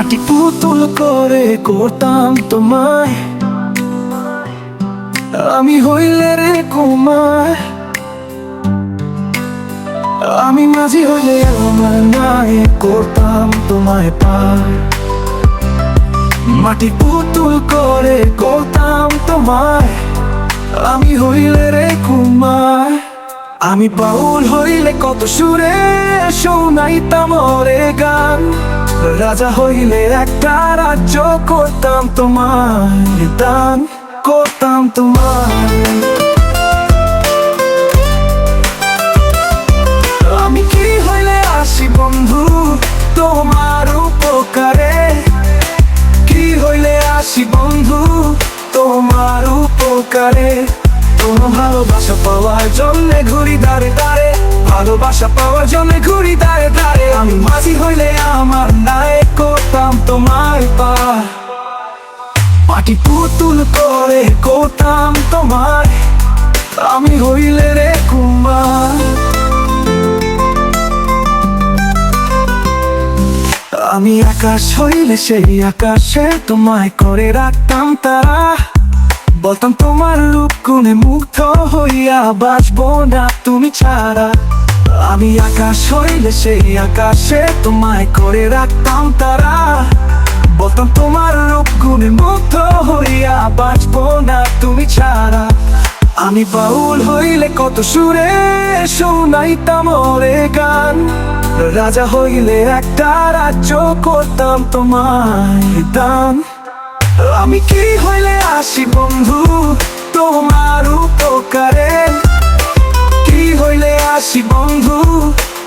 মাটি পুতুল করে করতাম তোমায়, আমি হইলে রে কুমার। আমি মাঝি হইলে আমার নায়ে করতাম তোমায় পার। মাটি পুতুল করে করতাম তোমায়, আমি হইলে রে কুমার। আমি বাউল হইলে কত সুরে শোনাইতাম ওরে গান। রাজা হইলে একটা রাজ্য করতাম তোমায় দান, করতাম তোমায়। আমি কি হইলে আসি বন্ধু তোমার উপকারে, কি হইলে আসি বন্ধু তোমার উপকারে। তোমার ভালোবাসা পাওয়ার জন্য ঘুরি দাঁড়ে দাঁড়ে, ভালোবাসা পাওয়ার জন্য ঘুরি দাঁড়ে দাঁড়ে। আমি মাঝি হইলে আমার নায়ে করতাম তোমায় পার। মাটি পুতুল করে করতাম তোমায়, আমি হইলে রে কুমার। আমি আকাশ হইলে সেই আকাশে তোমায় করে রাখতাম তারা। বলতাম তোমার রূপ গুণে মুগ্ধ হইয়া বাঁচবো না তুমি ছাড়া। আমি আকাশ হইলে সেই আকাশে তোমায় করে রাখতাম তারা। বলতাম তোমার রূপ গুণে মুগ্ধ হইয়া বাঁচবো না তুমি ছাড়া। আমি বাউল হইলে কত সুরে শোনাইতাম ওরে গান। রাজা হইলে একটা রাজ্য করতাম তোমায় দান। আমি কি হইলে আসি বন্ধু তোমার উপকারে, কি হইলে আসি বন্ধু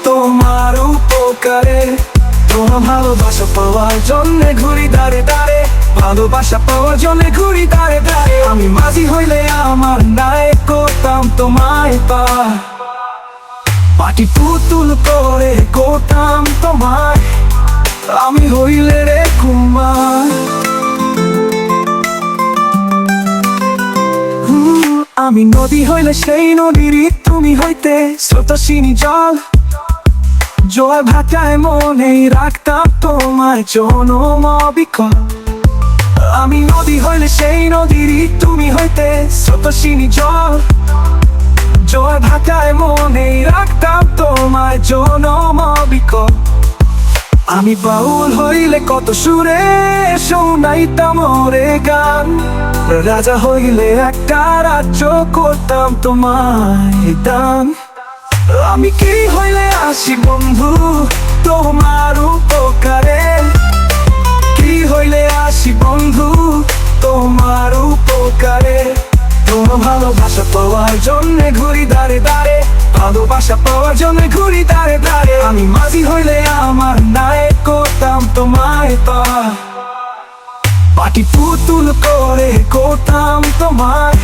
তোমার উপকারে। তোমার ভালোবাসা পাওয়ার জন্যে ঘুরি দাঁড়ে দাঁড়ে, ভালোবাসা পাওয়ার জন্যে ঘুরি দাঁড়ে দাঁড়ে। আমি মাঝি হইলে আমার নায়ে করতাম তোমায় পার। মাটি পুতুল করে করতাম তোমায়, আমি হইলে রে কুমার। আমি নদী হইলে সেই নদীরই তুমি হইতে স্রোতস্বিনী জল। জোয়ার ভাটায় মনেই রাখতাম তোমায় জনম অবিকল। আমি নদী হইলে সেই নদীরই তুমি হইতে স্রোতস্বিনী জল। জোয়ার ভাটায় মনেই রাখতাম তোমায় জনম অবিকল। আমি বাউল হইলে কত সুরে শোনাইতাম ওরে গান। রাজা হইলে একটা রাজ্য করতাম তোমায় দান। আমি কি হইলে আসি বন্ধু তোমার উপকারে, কি হইলে আসি বন্ধু তোমার উপকারে। তোমার ভালোবাসা পাওয়ার জন্যে ঘুরি দাঁড়ে দাঁড়ে, ভালোবাসা পাওয়ার জন্যে ঘুরি দাঁড়ে দাঁড়ে। আমি মাঝি হইলে আমার নায়ে করতাম তোমায় পার। মাটি পুতুল করে করতাম তোমায়,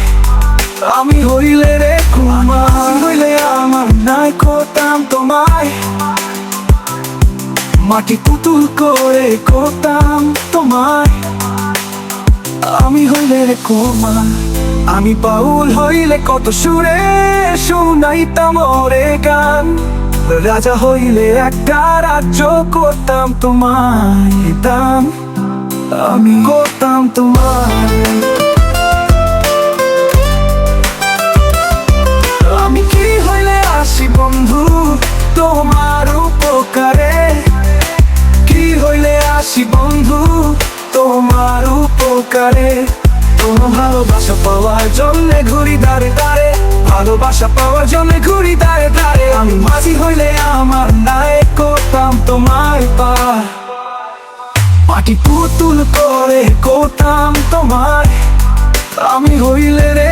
আমি হইলে রে কুমার। হইলে আমার নায়ে করতাম তোমায়, মাটি পুতুল করে করতাম তোমায়, আমি হইলে রে কুমার। আমি বাউল হইলে কত সুরে শোনাইতাম ওরে গান। রাজা হইলে একটা রাজ্য করতাম তোমায় দান, আমি করতাম তোমায়। আমি কি হইলে আসি বন্ধু তোমার উপকারে, কি হইলে আসি বন্ধু তোমার উপকারে। তোমার ভালোবাসা পাওয়ার জন্যে ঘুরি দাঁড়ে দাঁড়ে, ভালোবাসা পাওয়ার জন্যে ঘুরি দাঁড়ে দাঁড়ে। আমি মাঝি হইলে আমার নায়ে করতাম তোমায় পার। মাটি পুতুল করে করতাম তোমায়, আমি হইলে রে